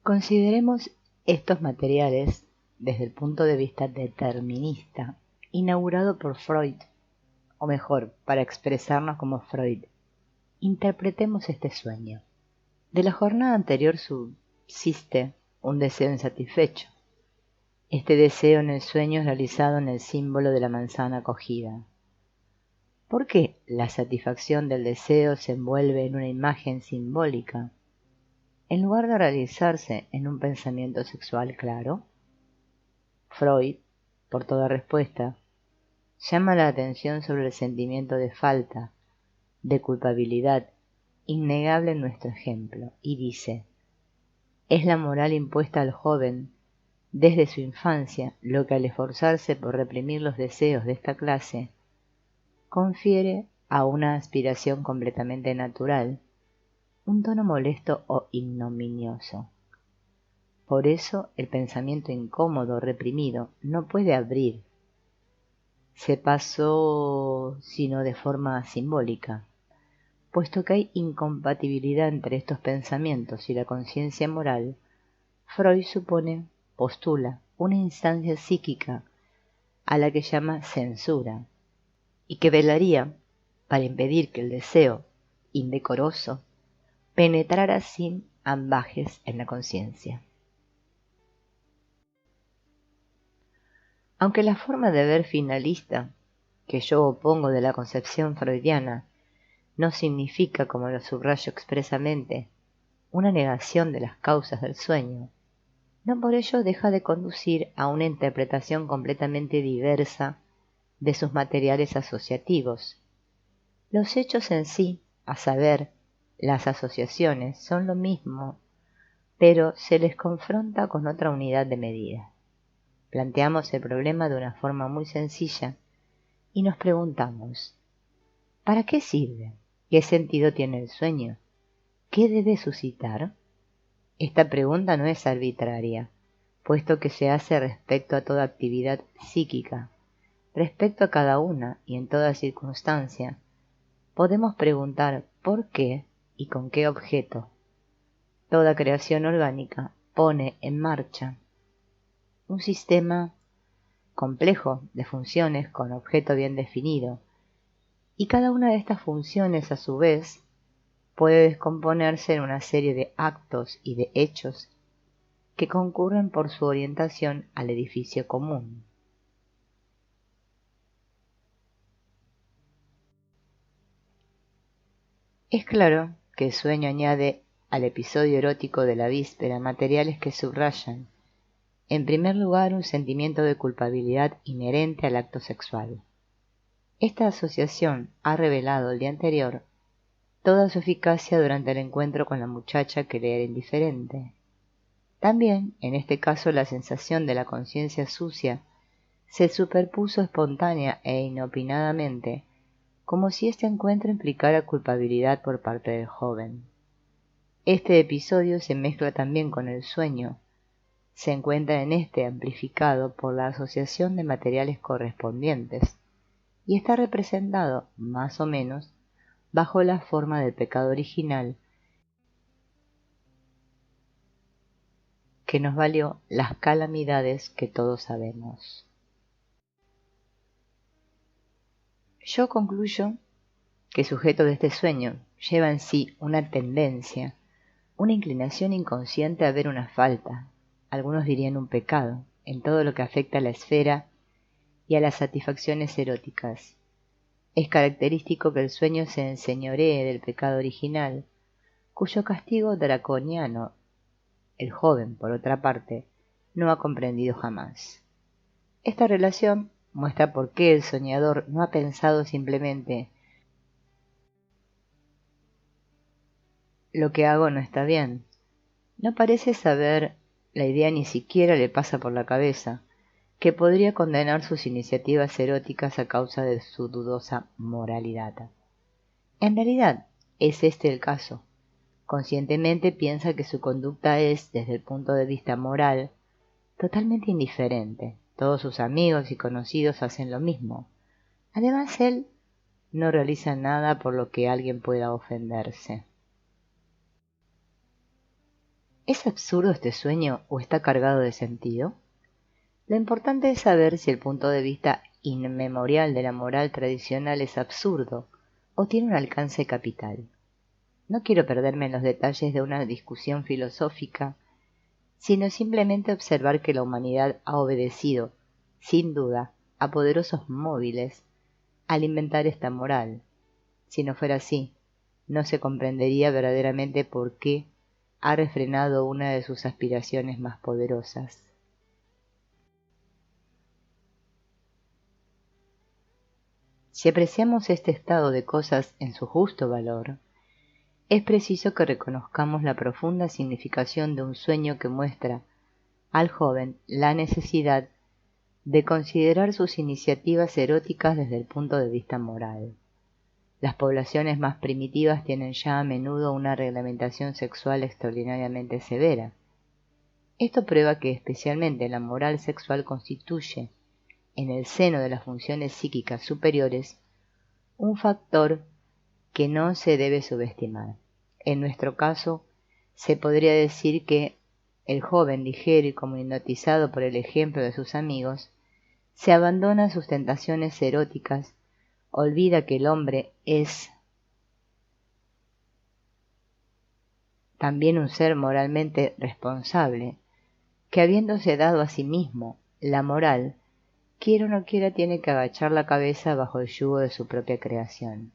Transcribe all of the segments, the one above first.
Consideremos estos materiales desde el punto de vista determinista, inaugurado por Freud, o mejor, para expresarnos como Freud. Interpretemos este sueño. De la jornada anterior subsiste un deseo insatisfecho. Este deseo en el sueño es realizado en el símbolo de la manzana cogida. ¿Por qué la satisfacción del deseo se envuelve en una imagen simbólica, en lugar de realizarse en un pensamiento sexual claro? Freud, por toda respuesta, llama la atención sobre el sentimiento de falta, de culpabilidad, innegable en nuestro ejemplo, y dice: es la moral impuesta al joven desde su infancia lo que, al esforzarse por reprimir los deseos de esta clase, confiere a una aspiración completamente natural un tono molesto o ignominioso. Por eso el pensamiento incómodo, reprimido, no puede abrir. Se pasó sino de forma simbólica. Puesto que hay incompatibilidad entre estos pensamientos y la conciencia moral, Freud postula una instancia psíquica a la que llama censura, y que velaría para impedir que el deseo indecoroso penetrara sin ambajes en la conciencia. Aunque la forma de ver finalista que yo opongo de la concepción freudiana no significa, como lo subrayo expresamente, una negación de las causas del sueño, no por ello deja de conducir a una interpretación completamente diversa de sus materiales asociativos. Los hechos en sí, a saber, las asociaciones, son lo mismo, pero se les confronta con otra unidad de medida. Planteamos el problema de una forma muy sencilla y nos preguntamos: ¿para qué sirve? ¿Qué sentido tiene el sueño? ¿Qué debe suscitar? Esta pregunta no es arbitraria, puesto que se hace respecto a toda actividad psíquica, respecto a cada una y en toda circunstancia. Podemos preguntar por qué y con qué objeto. Toda creación orgánica pone en marcha un sistema complejo de funciones con objeto bien definido, y cada una de estas funciones, a su vez, puede descomponerse en una serie de actos y de hechos que concurren por su orientación al edificio común. Es claro que el sueño añade al episodio erótico de la víspera materiales que subrayan, en primer lugar, un sentimiento de culpabilidad inherente al acto sexual. Esta asociación ha revelado el día anterior toda su eficacia durante el encuentro con la muchacha que le era indiferente. También, en este caso, la sensación de la conciencia sucia se superpuso espontánea e inopinadamente, como si este encuentro implicara culpabilidad por parte del joven. Este episodio se mezcla también con el sueño. Se encuentra en este amplificado por la asociación de materiales correspondientes, y está representado, más o menos, bajo la forma del pecado original que nos valió las calamidades que todos sabemos. Yo concluyo que el sujeto de este sueño lleva en sí una tendencia, una inclinación inconsciente a ver una falta, algunos dirían un pecado, en todo lo que afecta a la esfera y a las satisfacciones eróticas. Es característico que el sueño se enseñoree del pecado original, cuyo castigo draconiano el joven, por otra parte, no ha comprendido jamás. Esta relación muestra por qué el soñador no ha pensado simplemente: lo que hago no está bien. No parece saber, la idea ni siquiera le pasa por la cabeza, que podría condenar sus iniciativas eróticas a causa de su dudosa moralidad. En realidad, es este el caso. Conscientemente piensa que su conducta es, desde el punto de vista moral, totalmente indiferente. Todos sus amigos y conocidos hacen lo mismo. Además, él no realiza nada por lo que alguien pueda ofenderse. ¿Es absurdo este sueño o está cargado de sentido? Lo importante es saber si el punto de vista inmemorial de la moral tradicional es absurdo o tiene un alcance capital. No quiero perderme en los detalles de una discusión filosófica, sino simplemente observar que la humanidad ha obedecido, sin duda, a poderosos móviles al inventar esta moral. Si no fuera así, no se comprendería verdaderamente por qué ha refrenado una de sus aspiraciones más poderosas. Si apreciamos este estado de cosas en su justo valor, es preciso que reconozcamos la profunda significación de un sueño que muestra al joven la necesidad de considerar sus iniciativas eróticas desde el punto de vista moral. Las poblaciones más primitivas tienen ya a menudo una reglamentación sexual extraordinariamente severa. Esto prueba que especialmente la moral sexual constituye, en el seno de las funciones psíquicas superiores, un factor que no se debe subestimar. En nuestro caso, se podría decir que el joven, ligero y como hipnotizado por el ejemplo de sus amigos, se abandona a sus tentaciones eróticas, olvida que el hombre es también un ser moralmente responsable, que habiéndose dado a sí mismo la moral, quiera o no quiera tiene que agachar la cabeza bajo el yugo de su propia creación.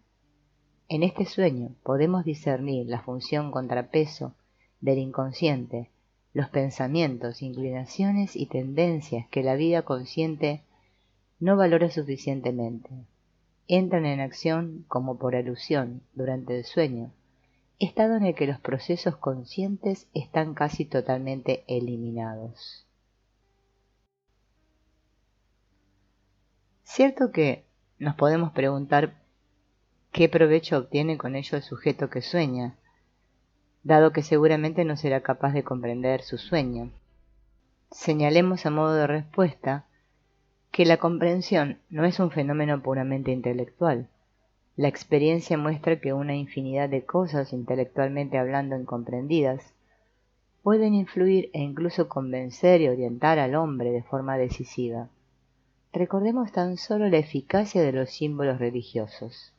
En este sueño podemos discernir la función contrapeso del inconsciente, los pensamientos, inclinaciones y tendencias que la vida consciente no valora suficientemente. Entran en acción como por alusión durante el sueño, estado en el que los procesos conscientes están casi totalmente eliminados. Cierto que nos podemos preguntar qué provecho obtiene con ello el sujeto que sueña, dado que seguramente no será capaz de comprender su sueño. Señalemos a modo de respuesta que la comprensión no es un fenómeno puramente intelectual. La experiencia muestra que una infinidad de cosas, intelectualmente hablando incomprendidas, pueden influir e incluso convencer y orientar al hombre de forma decisiva. Recordemos tan solo la eficacia de los símbolos religiosos.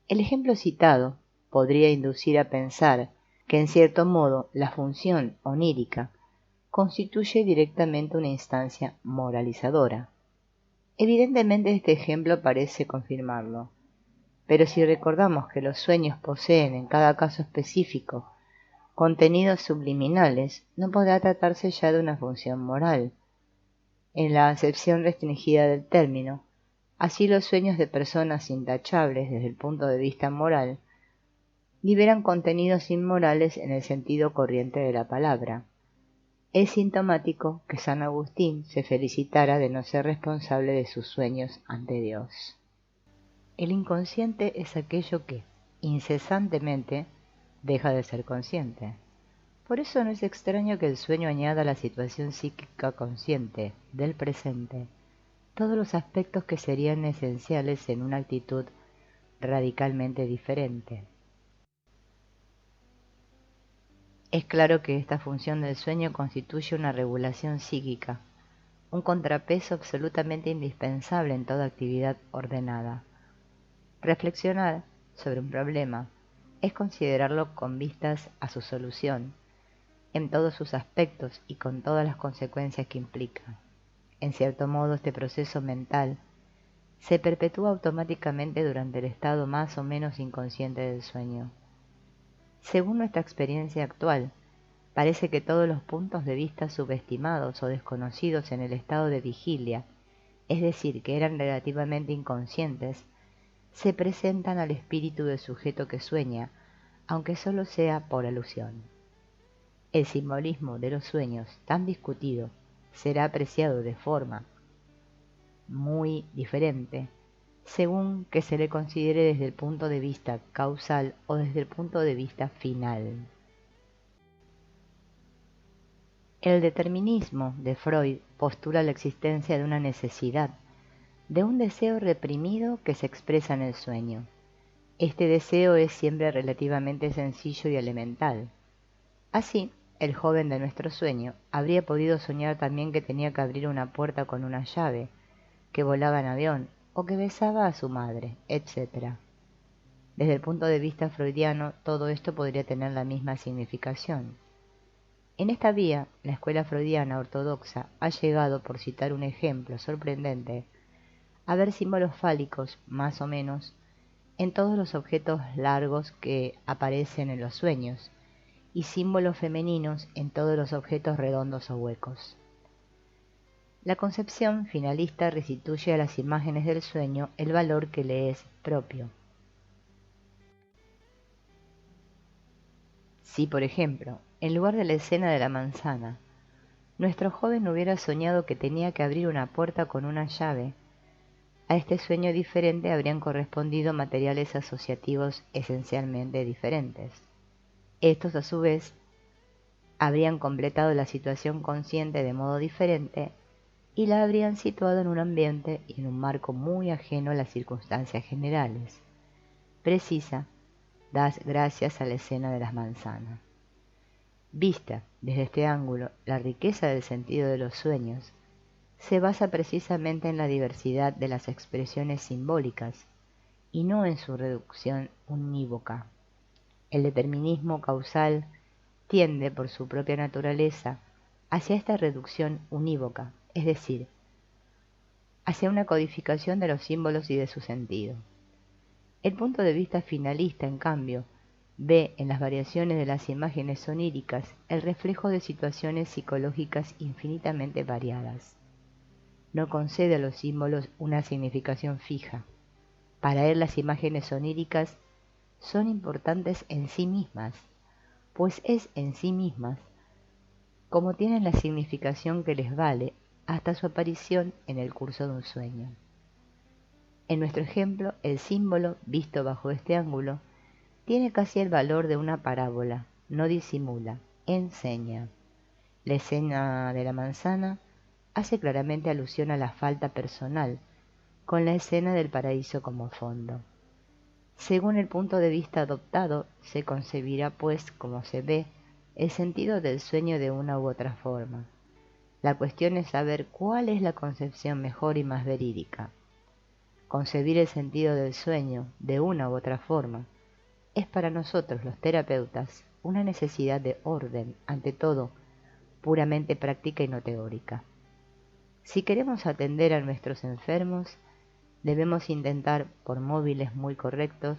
El ejemplo citado podría inducir a pensar que en cierto modo la función onírica constituye directamente una instancia moralizadora. Evidentemente este ejemplo parece confirmarlo, pero si recordamos que los sueños poseen en cada caso específico contenidos subliminales, no podrá tratarse ya de una función moral. En la acepción restringida del término, así los sueños de personas intachables desde el punto de vista moral liberan contenidos inmorales en el sentido corriente de la palabra. Es sintomático que San Agustín se felicitara de no ser responsable de sus sueños ante Dios. El inconsciente es aquello que, incesantemente, deja de ser consciente. Por eso no es extraño que el sueño añada a la situación psíquica consciente del presente todos los aspectos que serían esenciales en una actitud radicalmente diferente. Es claro que esta función del sueño constituye una regulación psíquica, un contrapeso absolutamente indispensable en toda actividad ordenada. Reflexionar sobre un problema es considerarlo con vistas a su solución, en todos sus aspectos y con todas las consecuencias que implica. En cierto modo, este proceso mental se perpetúa automáticamente durante el estado más o menos inconsciente del sueño. Según nuestra experiencia actual, parece que todos los puntos de vista subestimados o desconocidos en el estado de vigilia, es decir, que eran relativamente inconscientes, se presentan al espíritu del sujeto que sueña, aunque solo sea por alusión. El simbolismo de los sueños, tan discutido, será apreciado de forma muy diferente según que se le considere desde el punto de vista causal o desde el punto de vista final. El determinismo de Freud postula la existencia de una necesidad, de un deseo reprimido que se expresa en el sueño. Este deseo es siempre relativamente sencillo y elemental. Así, el joven de nuestro sueño habría podido soñar también que tenía que abrir una puerta con una llave, que volaba en avión, o que besaba a su madre, etc. Desde el punto de vista freudiano, todo esto podría tener la misma significación. En esta vía, la escuela freudiana ortodoxa ha llegado, por citar un ejemplo sorprendente, a ver símbolos fálicos, más o menos, en todos los objetos largos que aparecen en los sueños, y símbolos femeninos en todos los objetos redondos o huecos. La concepción finalista restituye a las imágenes del sueño el valor que le es propio. Si, por ejemplo, en lugar de la escena de la manzana, nuestro joven hubiera soñado que tenía que abrir una puerta con una llave, a este sueño diferente habrían correspondido materiales asociativos esencialmente diferentes. Estos, a su vez, habrían completado la situación consciente de modo diferente y la habrían situado en un ambiente y en un marco muy ajeno a las circunstancias generales. Precisa, das gracias a la escena de las manzanas. Vista desde este ángulo, la riqueza del sentido de los sueños se basa precisamente en la diversidad de las expresiones simbólicas y no en su reducción unívoca. El determinismo causal tiende por su propia naturaleza hacia esta reducción unívoca, es decir, hacia una codificación de los símbolos y de su sentido. El punto de vista finalista, en cambio, ve en las variaciones de las imágenes oníricas el reflejo de situaciones psicológicas infinitamente variadas. No concede a los símbolos una significación fija. Para él las imágenes oníricas son importantes en sí mismas, pues es en sí mismas como tienen la significación que les vale hasta su aparición en el curso de un sueño. En nuestro ejemplo, el símbolo, visto bajo este ángulo, tiene casi el valor de una parábola, no disimula, enseña. La escena de la manzana hace claramente alusión a la falta personal, con la escena del paraíso como fondo. Según el punto de vista adoptado, se concebirá, pues, como se ve, el sentido del sueño de una u otra forma. La cuestión es saber cuál es la concepción mejor y más verídica. Concebir el sentido del sueño de una u otra forma es para nosotros los terapeutas una necesidad de orden, ante todo, puramente práctica y no teórica. Si queremos atender a nuestros enfermos, debemos intentar, por móviles muy correctos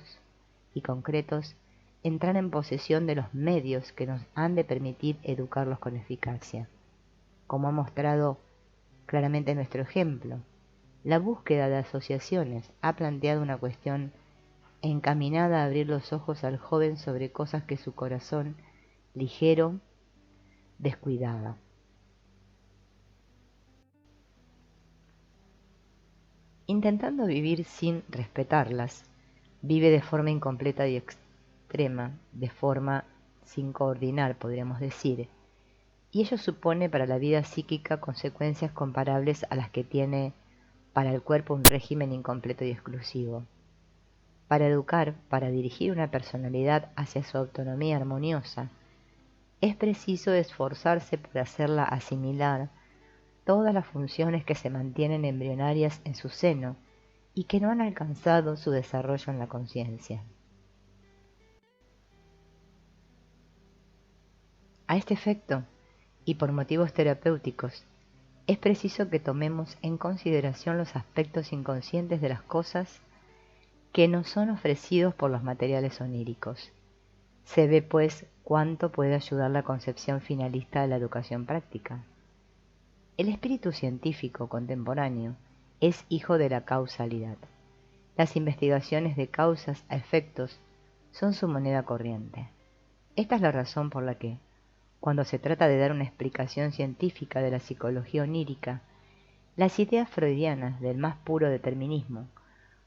y concretos, entrar en posesión de los medios que nos han de permitir educarlos con eficacia. Como ha mostrado claramente nuestro ejemplo, la búsqueda de asociaciones ha planteado una cuestión encaminada a abrir los ojos al joven sobre cosas que su corazón, ligero, descuidaba. Intentando vivir sin respetarlas, vive de forma incompleta y extrema, de forma sin coordinar, podríamos decir, y ello supone para la vida psíquica consecuencias comparables a las que tiene para el cuerpo un régimen incompleto y exclusivo. Para educar, para dirigir una personalidad hacia su autonomía armoniosa, es preciso esforzarse por hacerla asimilar todas las funciones que se mantienen embrionarias en su seno y que no han alcanzado su desarrollo en la conciencia. A este efecto, y por motivos terapéuticos, es preciso que tomemos en consideración los aspectos inconscientes de las cosas que nos son ofrecidos por los materiales oníricos. Se ve, pues, cuánto puede ayudar la concepción finalista de la educación práctica. El espíritu científico contemporáneo es hijo de la causalidad. Las investigaciones de causas a efectos son su moneda corriente. Esta es la razón por la que, cuando se trata de dar una explicación científica de la psicología onírica, las ideas freudianas del más puro determinismo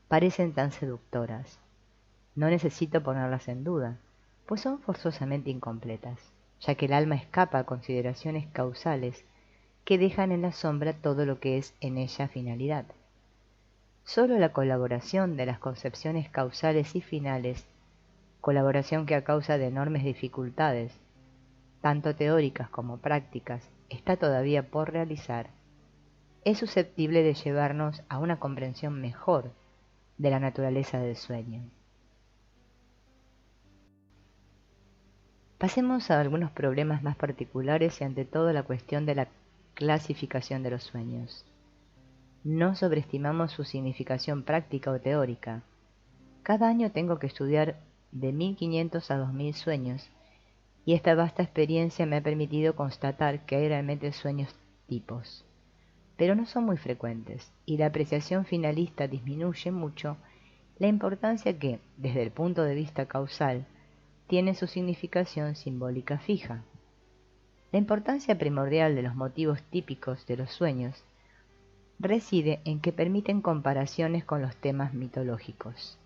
parecen tan seductoras. No necesito ponerlas en duda, pues son forzosamente incompletas, ya que el alma escapa a consideraciones causales que dejan en la sombra todo lo que es en ella finalidad. Solo la colaboración de las concepciones causales y finales, colaboración que a causa de enormes dificultades tanto teóricas como prácticas, está todavía por realizar, es susceptible de llevarnos a una comprensión mejor de la naturaleza del sueño. Pasemos a algunos problemas más particulares y ante todo la cuestión de la clasificación de los sueños. No sobreestimamos su significación práctica o teórica. Cada año tengo que estudiar de 1500 a 2000 sueños y esta vasta experiencia me ha permitido constatar que hay realmente sueños tipos, pero no son muy frecuentes y la apreciación finalista disminuye mucho la importancia que, desde el punto de vista causal, tiene su significación simbólica fija. La importancia primordial de los motivos típicos de los sueños reside en que permiten comparaciones con los temas mitológicos.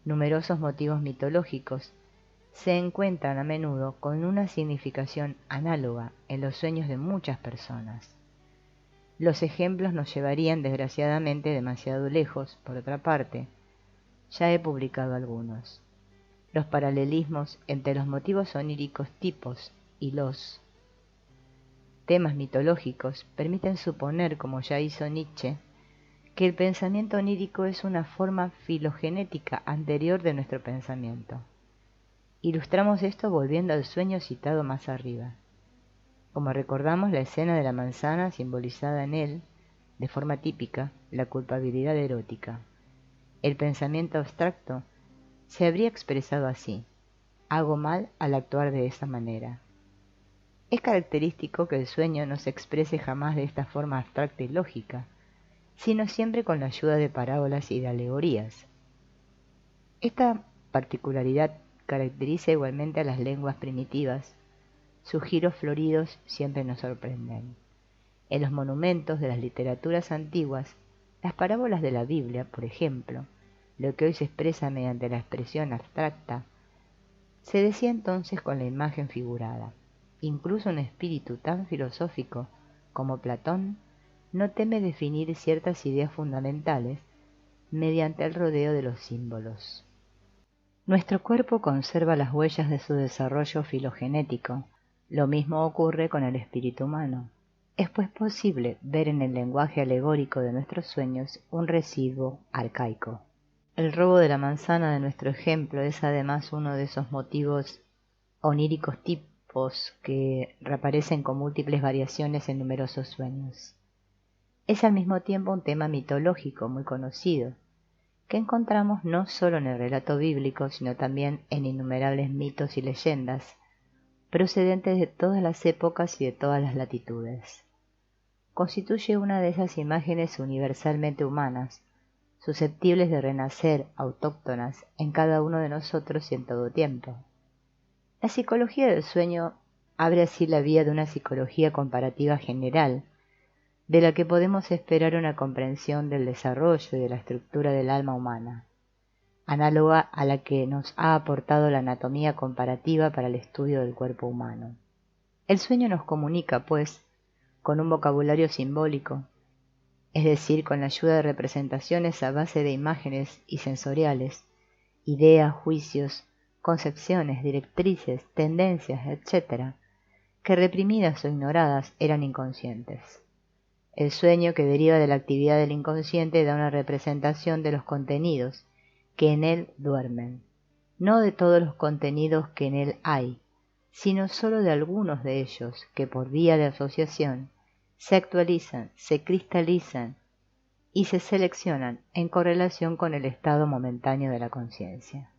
Numerosos motivos mitológicos se encuentran a menudo con una significación análoga en los sueños de muchas personas. Los ejemplos nos llevarían desgraciadamente demasiado lejos, por otra parte, ya he publicado algunos. Los paralelismos entre los motivos oníricos tipos y los temas mitológicos permiten suponer, como ya hizo Nietzsche, que el pensamiento onírico es una forma filogenética anterior de nuestro pensamiento. Ilustramos esto volviendo al sueño citado más arriba. Como recordamos, la escena de la manzana simbolizada en él, de forma típica, la culpabilidad erótica. El pensamiento abstracto se habría expresado así: hago mal al actuar de esa manera. Es característico que el sueño no se exprese jamás de esta forma abstracta y lógica, sino siempre con la ayuda de parábolas y de alegorías. Esta particularidad caracteriza igualmente a las lenguas primitivas. Sus giros floridos siempre nos sorprenden. En los monumentos de las literaturas antiguas, las parábolas de la Biblia, por ejemplo, lo que hoy se expresa mediante la expresión abstracta, se decía entonces con la imagen figurada. Incluso un espíritu tan filosófico como Platón no teme definir ciertas ideas fundamentales mediante el rodeo de los símbolos. Nuestro cuerpo conserva las huellas de su desarrollo filogenético. Lo mismo ocurre con el espíritu humano. Es pues posible ver en el lenguaje alegórico de nuestros sueños un residuo arcaico. El robo de la manzana de nuestro ejemplo es además uno de esos motivos oníricos tipos que reaparecen con múltiples variaciones en numerosos sueños. Es al mismo tiempo un tema mitológico muy conocido, que encontramos no solo en el relato bíblico, sino también en innumerables mitos y leyendas, procedentes de todas las épocas y de todas las latitudes. Constituye una de esas imágenes universalmente humanas, susceptibles de renacer autóctonas en cada uno de nosotros y en todo tiempo. La psicología del sueño abre así la vía de una psicología comparativa general, de la que podemos esperar una comprensión del desarrollo y de la estructura del alma humana, análoga a la que nos ha aportado la anatomía comparativa para el estudio del cuerpo humano. El sueño nos comunica, pues, con un vocabulario simbólico, es decir, con la ayuda de representaciones a base de imágenes y sensoriales, ideas, juicios, concepciones, directrices, tendencias, etc., que reprimidas o ignoradas eran inconscientes. El sueño que deriva de la actividad del inconsciente da una representación de los contenidos que en él duermen, no de todos los contenidos que en él hay, sino sólo de algunos de ellos que por vía de asociación se actualizan, se cristalizan y se seleccionan en correlación con el estado momentáneo de la conciencia.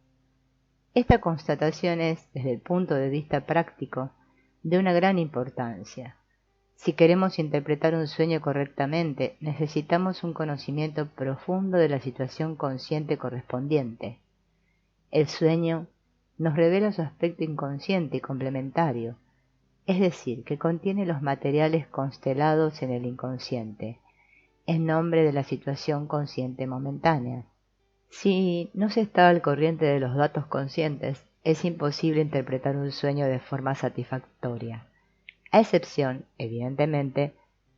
Esta constatación es, desde el punto de vista práctico, de una gran importancia. Si queremos interpretar un sueño correctamente, necesitamos un conocimiento profundo de la situación consciente correspondiente. El sueño nos revela su aspecto inconsciente y complementario, es decir, que contiene los materiales constelados en el inconsciente, en nombre de la situación consciente momentánea. Si no se está al corriente de los datos conscientes, es imposible interpretar un sueño de forma satisfactoria, a excepción, evidentemente,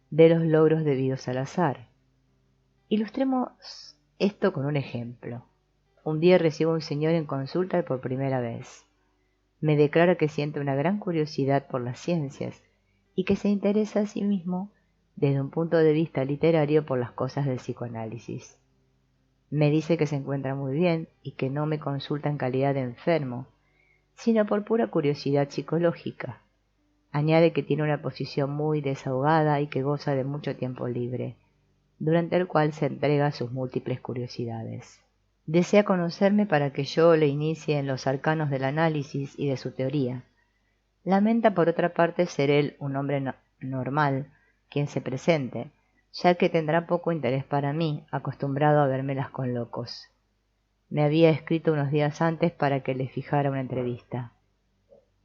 de los logros debidos al azar. Ilustremos esto con un ejemplo. Un día recibo a un señor en consulta por primera vez. Me declara que siente una gran curiosidad por las ciencias y que se interesa a sí mismo desde un punto de vista literario por las cosas del psicoanálisis. Me dice que se encuentra muy bien y que no me consulta en calidad de enfermo, sino por pura curiosidad psicológica. Añade que tiene una posición muy desahogada y que goza de mucho tiempo libre, durante el cual se entrega a sus múltiples curiosidades. Desea conocerme para que yo le inicie en los arcanos del análisis y de su teoría. Lamenta por otra parte ser él un hombre normal, quien se presente, ya que tendrá poco interés para mí, acostumbrado a vérmelas con locos. Me había escrito unos días antes para que le fijara una entrevista.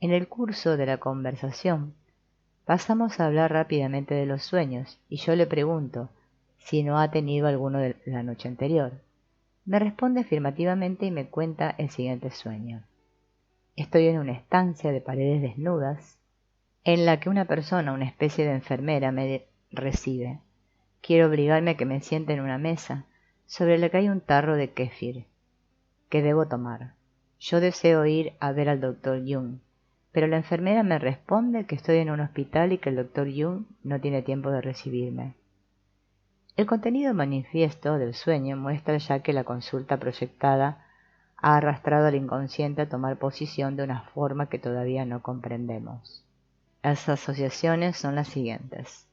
En el curso de la conversación pasamos a hablar rápidamente de los sueños y yo le pregunto si no ha tenido alguno de la noche anterior. Me responde afirmativamente y me cuenta el siguiente sueño. Estoy en una estancia de paredes desnudas en la que una persona, una especie de enfermera, me recibe. Quiere obligarme a que me siente en una mesa sobre la que hay un tarro de kéfir que debo tomar. Yo deseo ir a ver al doctor Jung, pero la enfermera me responde que estoy en un hospital y que el doctor Jung no tiene tiempo de recibirme. El contenido manifiesto del sueño muestra ya que la consulta proyectada ha arrastrado al inconsciente a tomar posición de una forma que todavía no comprendemos. Las asociaciones son las siguientes: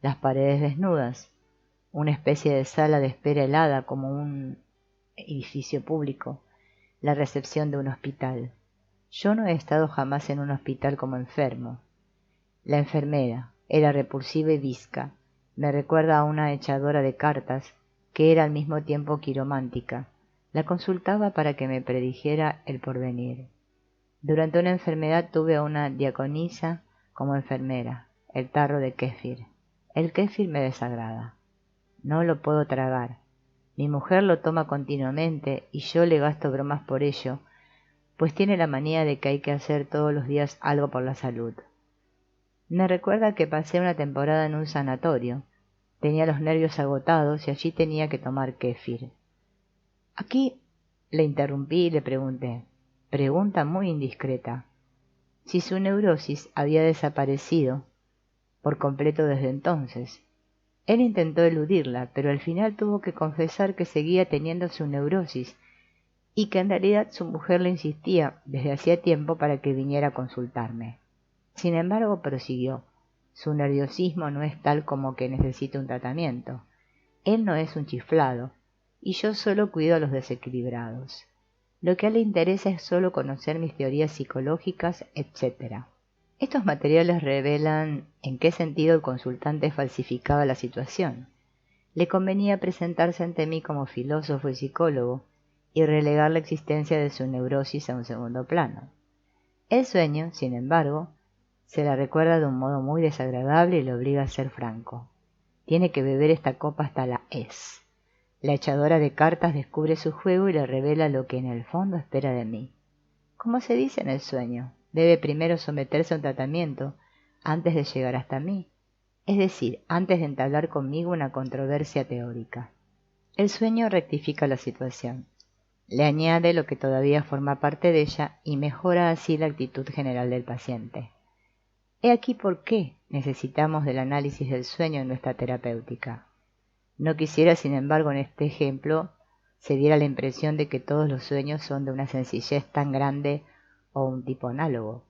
las paredes desnudas, una especie de sala de espera helada como un edificio público, la recepción de un hospital. Yo no he estado jamás en un hospital como enfermo. La enfermera era repulsiva y bizca. Me recuerda a una echadora de cartas que era al mismo tiempo quiromántica. La consultaba para que me predijera el porvenir. Durante una enfermedad tuve a una diaconisa como enfermera, el tarro de kéfir. El kéfir me desagrada. No lo puedo tragar. Mi mujer lo toma continuamente y yo le gasto bromas por ello, pues tiene la manía de que hay que hacer todos los días algo por la salud. Me recuerda que pasé una temporada en un sanatorio. Tenía los nervios agotados y allí tenía que tomar kéfir. Aquí le interrumpí y le pregunté, pregunta muy indiscreta, si su neurosis había desaparecido por completo desde entonces. Él intentó eludirla, pero al final tuvo que confesar que seguía teniendo su neurosis y que en realidad su mujer le insistía desde hacía tiempo para que viniera a consultarme. Sin embargo, prosiguió, su nerviosismo no es tal como que necesite un tratamiento. Él no es un chiflado, y yo solo cuido a los desequilibrados. Lo que a él le interesa es solo conocer mis teorías psicológicas, etc. Estos materiales revelan en qué sentido el consultante falsificaba la situación. Le convenía presentarse ante mí como filósofo y psicólogo y relegar la existencia de su neurosis a un segundo plano. El sueño, sin embargo, se la recuerda de un modo muy desagradable y le obliga a ser franco. Tiene que beber esta copa hasta la hez. La echadora de cartas descubre su juego y le revela lo que en el fondo espera de mí. Como se dice en el sueño, debe primero someterse a un tratamiento antes de llegar hasta mí, es decir, antes de entablar conmigo una controversia teórica. El sueño rectifica la situación, le añade lo que todavía forma parte de ella y mejora así la actitud general del paciente. He aquí por qué necesitamos del análisis del sueño en nuestra terapéutica. No quisiera, sin embargo, en este ejemplo se diera la impresión de que todos los sueños son de una sencillez tan grande o un tipo análogo.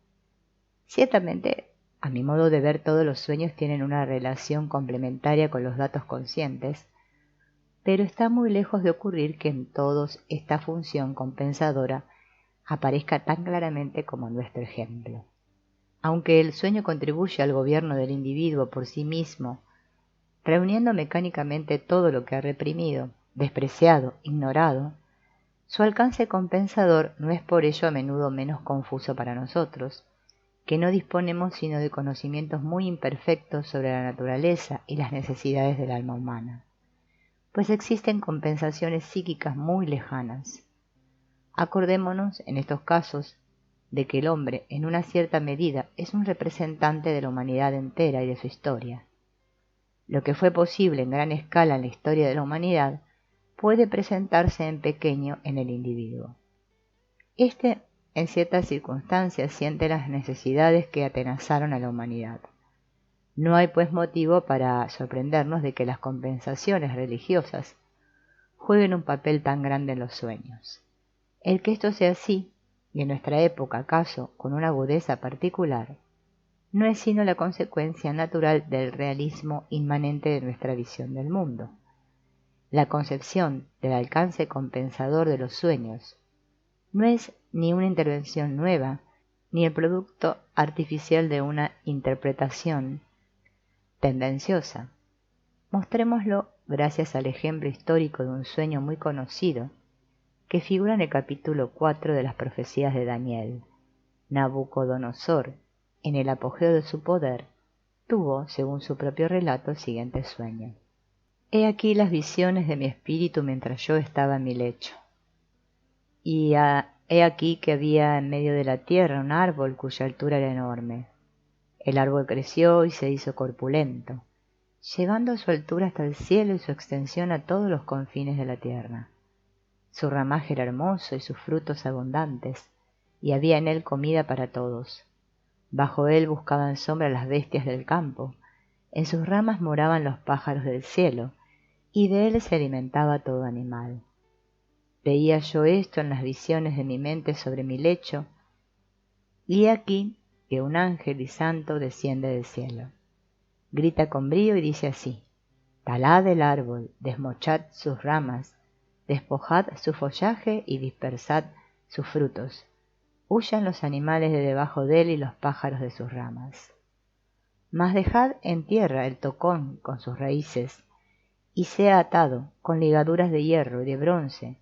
Ciertamente, a mi modo de ver, todos los sueños tienen una relación complementaria con los datos conscientes, pero está muy lejos de ocurrir que en todos esta función compensadora aparezca tan claramente como en nuestro ejemplo. Aunque el sueño contribuye al gobierno del individuo por sí mismo, reuniendo mecánicamente todo lo que ha reprimido, despreciado, ignorado, su alcance compensador no es por ello a menudo menos confuso para nosotros, que no disponemos sino de conocimientos muy imperfectos sobre la naturaleza y las necesidades del alma humana, pues existen compensaciones psíquicas muy lejanas. Acordémonos, en estos casos, de que el hombre, en una cierta medida, es un representante de la humanidad entera y de su historia. Lo que fue posible en gran escala en la historia de la humanidad puede presentarse en pequeño en el individuo. Este en ciertas circunstancias siente las necesidades que atenazaron a la humanidad. No hay pues motivo para sorprendernos de que las compensaciones religiosas jueguen un papel tan grande en los sueños. El que esto sea así, y en nuestra época acaso con una agudeza particular, no es sino la consecuencia natural del realismo inmanente de nuestra visión del mundo. La concepción del alcance compensador de los sueños no es ni una intervención nueva, ni el producto artificial de una interpretación tendenciosa. Mostrémoslo gracias al ejemplo histórico de un sueño muy conocido que figura en el capítulo 4 de las profecías de Daniel. Nabucodonosor, en el apogeo de su poder, tuvo, según su propio relato, el siguiente sueño. He aquí las visiones de mi espíritu mientras yo estaba en mi lecho. Y he aquí que había en medio de la tierra un árbol cuya altura era enorme. El árbol creció y se hizo corpulento, llegando su altura hasta el cielo y su extensión a todos los confines de la tierra. Su ramaje era hermoso y sus frutos abundantes, y había en él comida para todos. Bajo él buscaban sombra las bestias del campo, en sus ramas moraban los pájaros del cielo, y de él se alimentaba todo animal. Veía yo esto en las visiones de mi mente sobre mi lecho, y he aquí que un ángel y santo desciende del cielo. Grita con brío y dice así: talad el árbol, desmochad sus ramas, despojad su follaje y dispersad sus frutos. Huyan los animales de debajo de él y los pájaros de sus ramas. Mas dejad en tierra el tocón con sus raíces, y sea atado con ligaduras de hierro y de bronce,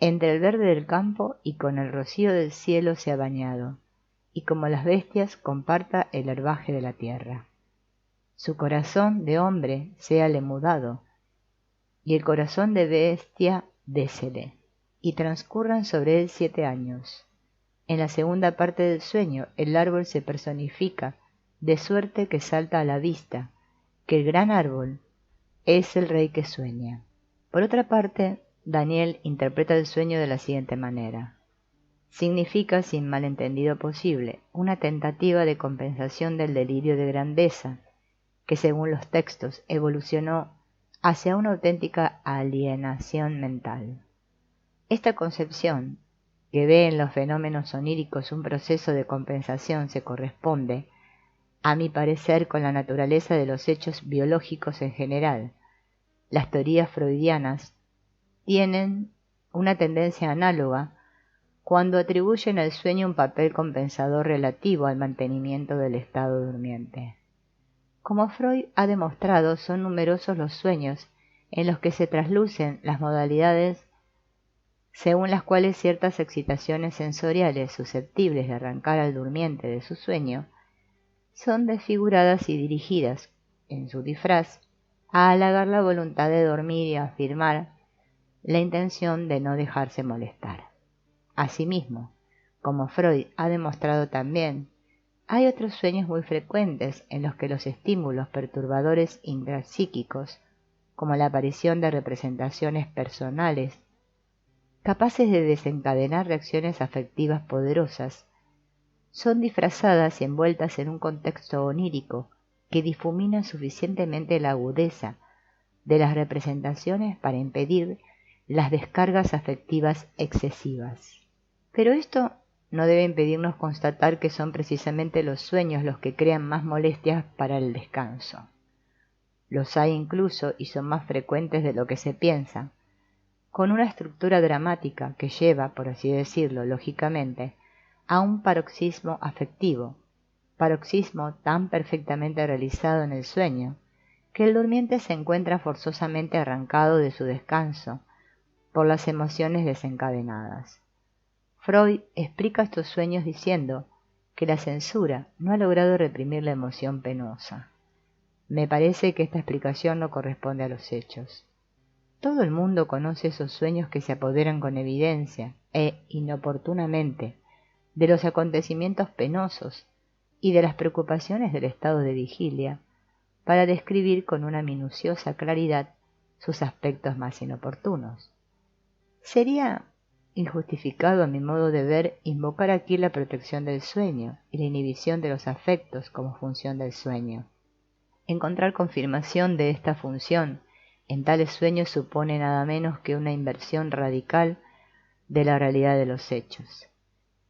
entre el verde del campo y con el rocío del cielo sea bañado, y como las bestias comparta el herbaje de la tierra. Su corazón de hombre séale mudado, y el corazón de bestia désele, y transcurran sobre él 7 años. En la segunda parte del sueño el árbol se personifica, de suerte que salta a la vista, que el gran árbol es el rey que sueña. Por otra parte, Daniel interpreta el sueño de la siguiente manera. Significa, sin malentendido posible, una tentativa de compensación del delirio de grandeza, que según los textos evolucionó hacia una auténtica alienación mental. Esta concepción, que ve en los fenómenos oníricos un proceso de compensación, se corresponde, a mi parecer, con la naturaleza de los hechos biológicos en general. Las teorías freudianas tienen una tendencia análoga cuando atribuyen al sueño un papel compensador relativo al mantenimiento del estado durmiente. Como Freud ha demostrado, son numerosos los sueños en los que se traslucen las modalidades según las cuales ciertas excitaciones sensoriales susceptibles de arrancar al durmiente de su sueño son desfiguradas y dirigidas, en su disfraz, a halagar la voluntad de dormir y a afirmar la intención de no dejarse molestar. Asimismo, como Freud ha demostrado también, hay otros sueños muy frecuentes en los que los estímulos perturbadores intrapsíquicos, como la aparición de representaciones personales, capaces de desencadenar reacciones afectivas poderosas, son disfrazadas y envueltas en un contexto onírico que difumina suficientemente la agudeza de las representaciones para impedir las descargas afectivas excesivas. Pero esto no debe impedirnos constatar que son precisamente los sueños los que crean más molestias para el descanso. Los hay incluso, y son más frecuentes de lo que se piensa, con una estructura dramática que lleva, por así decirlo, lógicamente, a un paroxismo afectivo, paroxismo tan perfectamente realizado en el sueño, que el durmiente se encuentra forzosamente arrancado de su descanso por las emociones desencadenadas. Freud explica estos sueños diciendo que la censura no ha logrado reprimir la emoción penosa. Me parece que esta explicación no corresponde a los hechos. Todo el mundo conoce esos sueños que se apoderan con evidencia e inoportunamente de los acontecimientos penosos y de las preocupaciones del estado de vigilia, para describir con una minuciosa claridad sus aspectos más inoportunos. Sería injustificado a mi modo de ver invocar aquí la protección del sueño y la inhibición de los afectos como función del sueño. Encontrar confirmación de esta función en tales sueños supone nada menos que una inversión radical de la realidad de los hechos.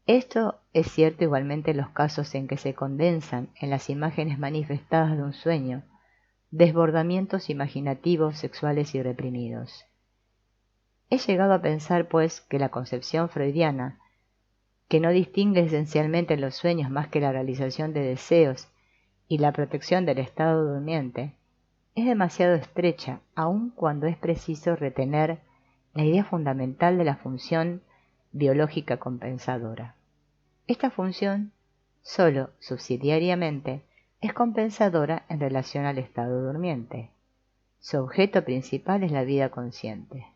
Esto es cierto igualmente en los casos en que se condensan en las imágenes manifestadas de un sueño desbordamientos imaginativos sexuales y reprimidos. He llegado a pensar, pues, que la concepción freudiana, que no distingue esencialmente en los sueños más que la realización de deseos y la protección del estado durmiente, es demasiado estrecha, aun cuando es preciso retener la idea fundamental de la función biológica compensadora. Esta función, sólo subsidiariamente, es compensadora en relación al estado durmiente. Su objeto principal es la vida consciente.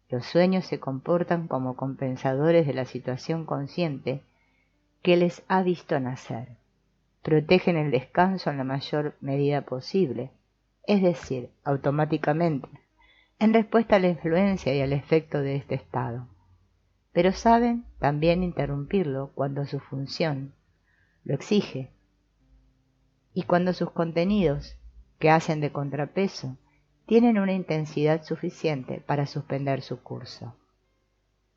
Los sueños se comportan como compensadores de la situación consciente que les ha visto nacer. Protegen el descanso en la mayor medida posible, es decir, automáticamente, en respuesta a la influencia y al efecto de este estado. Pero saben también interrumpirlo cuando su función lo exige y cuando sus contenidos, que hacen de contrapeso, tienen una intensidad suficiente para suspender su curso.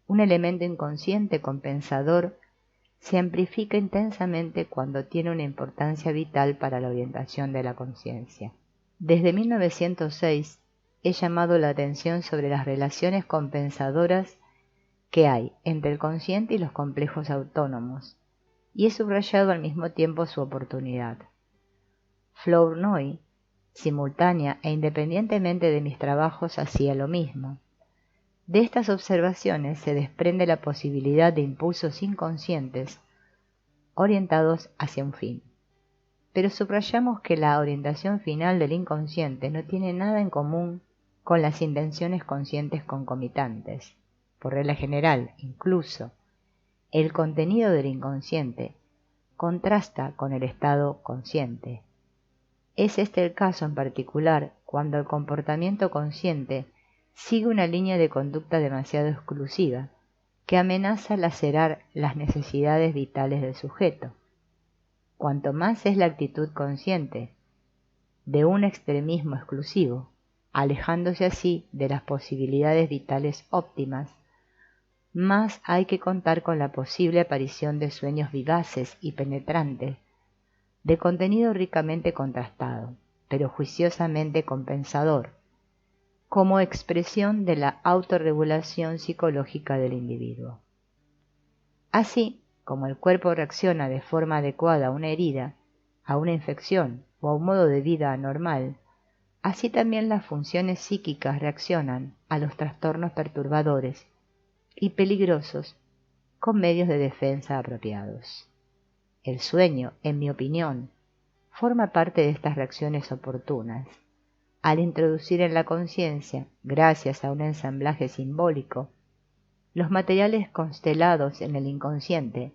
Un elemento inconsciente compensador se amplifica intensamente cuando tiene una importancia vital para la orientación de la conciencia. Desde 1906 he llamado la atención sobre las relaciones compensadoras que hay entre el consciente y los complejos autónomos, y he subrayado al mismo tiempo su oportunidad. Flournoy, simultánea e independientemente de mis trabajos, hacía lo mismo. De estas observaciones se desprende la posibilidad de impulsos inconscientes orientados hacia un fin. Pero subrayamos que la orientación final del inconsciente no tiene nada en común con las intenciones conscientes concomitantes. Por regla general, incluso, el contenido del inconsciente contrasta con el estado consciente. Es este el caso en particular cuando el comportamiento consciente sigue una línea de conducta demasiado exclusiva, que amenaza lacerar las necesidades vitales del sujeto. Cuanto más es la actitud consciente de un extremismo exclusivo, alejándose así de las posibilidades vitales óptimas, más hay que contar con la posible aparición de sueños vivaces y penetrantes, de contenido ricamente contrastado, pero juiciosamente compensador, como expresión de la autorregulación psicológica del individuo. Así como el cuerpo reacciona de forma adecuada a una herida, a una infección o a un modo de vida anormal, así también las funciones psíquicas reaccionan a los trastornos perturbadores y peligrosos con medios de defensa apropiados. El sueño, en mi opinión, forma parte de estas reacciones oportunas, al introducir en la conciencia, gracias a un ensamblaje simbólico, los materiales constelados en el inconsciente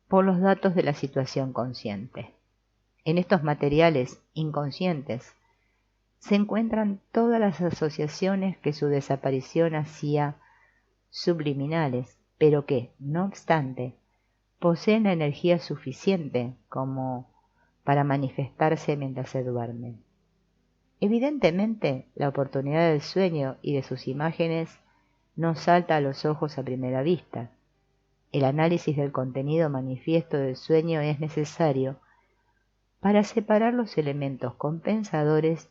por los datos de la situación consciente. En estos materiales inconscientes se encuentran todas las asociaciones que su desaparición hacía subliminales, pero que, no obstante, poseen la energía suficiente como para manifestarse mientras se duermen. Evidentemente, la oportunidad del sueño y de sus imágenes no salta a los ojos a primera vista. El análisis del contenido manifiesto del sueño es necesario para separar los elementos compensadores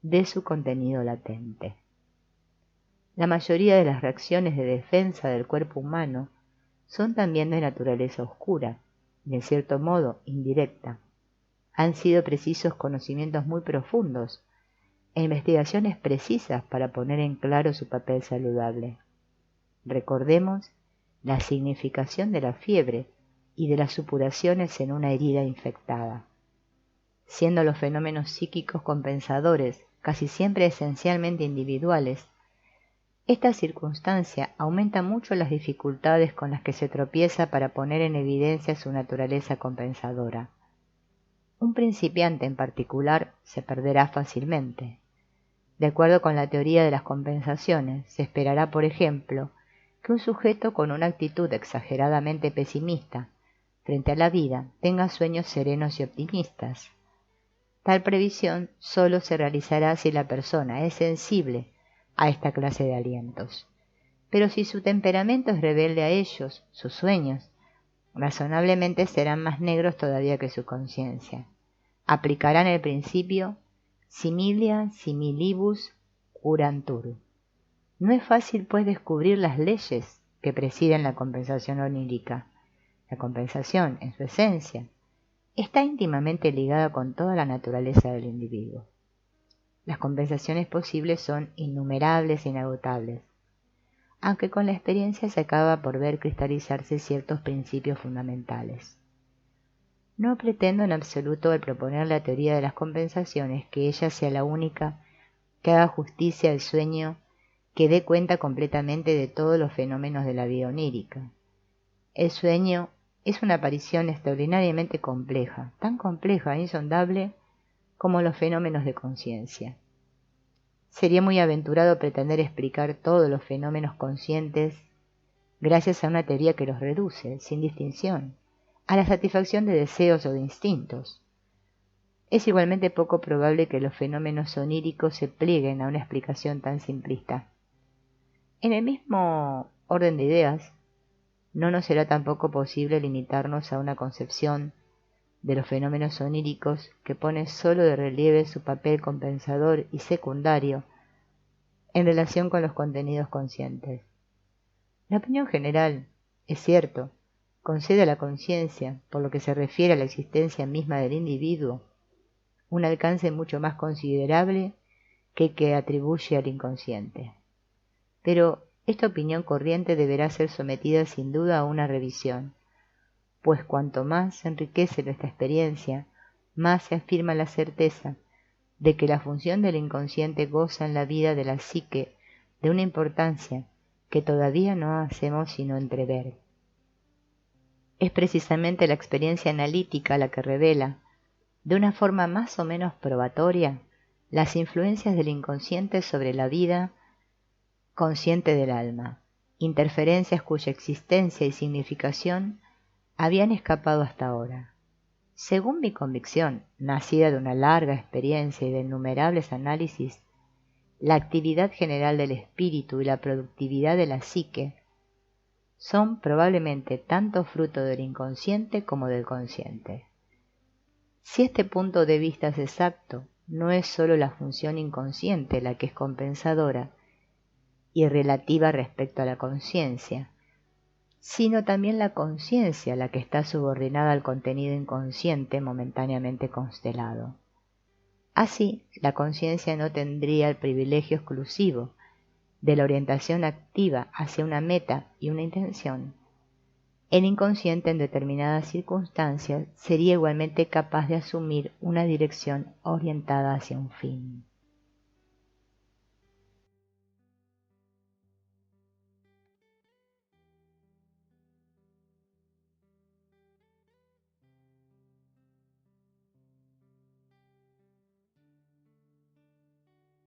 de su contenido latente. La mayoría de las reacciones de defensa del cuerpo humano son también de naturaleza oscura, y en cierto modo indirecta. Han sido precisos conocimientos muy profundos e investigaciones precisas para poner en claro su papel saludable. Recordemos la significación de la fiebre y de las supuraciones en una herida infectada. Siendo los fenómenos psíquicos compensadores casi siempre esencialmente individuales, esta circunstancia aumenta mucho las dificultades con las que se tropieza para poner en evidencia su naturaleza compensadora. Un principiante en particular se perderá fácilmente. De acuerdo con la teoría de las compensaciones, se esperará, por ejemplo, que que un sujeto con una actitud exageradamente pesimista frente a la vida tenga sueños serenos y optimistas. Tal previsión solo se realizará si la persona es sensible a esta clase de alientos. Pero si su temperamento es rebelde a ellos, sus sueños, razonablemente serán más negros todavía que su conciencia. Aplicarán el principio similia similibus curantur. No es fácil, pues, descubrir las leyes que presiden la compensación onírica. La compensación, en su esencia, está íntimamente ligada con toda la naturaleza del individuo. Las compensaciones posibles son innumerables e inagotables, aunque con la experiencia se acaba por ver cristalizarse ciertos principios fundamentales. No pretendo en absoluto al proponer la teoría de las compensaciones que ella sea la única que haga justicia al sueño, que dé cuenta completamente de todos los fenómenos de la vida onírica. El sueño es una aparición extraordinariamente compleja, tan compleja e insondable como los fenómenos de conciencia. Sería muy aventurado pretender explicar todos los fenómenos conscientes gracias a una teoría que los reduce, sin distinción, a la satisfacción de deseos o de instintos. Es igualmente poco probable que los fenómenos oníricos se plieguen a una explicación tan simplista. En el mismo orden de ideas, no nos será tampoco posible limitarnos a una concepción de los fenómenos oníricos que pone solo de relieve su papel compensador y secundario en relación con los contenidos conscientes. La opinión general, es cierto, concede a la conciencia, por lo que se refiere a la existencia misma del individuo, un alcance mucho más considerable que el que atribuye al inconsciente. Pero esta opinión corriente deberá ser sometida sin duda a una revisión, pues cuanto más se enriquece nuestra experiencia, más se afirma la certeza de que la función del inconsciente goza en la vida de la psique de una importancia que todavía no hacemos sino entrever. Es precisamente la experiencia analítica la que revela, de una forma más o menos probatoria, las influencias del inconsciente sobre la vida consciente del alma, interferencias cuya existencia y significación habían escapado hasta ahora. Según mi convicción, nacida de una larga experiencia y de innumerables análisis, la actividad general del espíritu y la productividad de la psique son probablemente tanto fruto del inconsciente como del consciente. Si este punto de vista es exacto, no es sólo la función inconsciente la que es compensadora y relativa respecto a la conciencia, sino también la conciencia la que está subordinada al contenido inconsciente momentáneamente constelado. Así, la conciencia no tendría el privilegio exclusivo de la orientación activa hacia una meta y una intención. El inconsciente en determinadas circunstancias sería igualmente capaz de asumir una dirección orientada hacia un fin.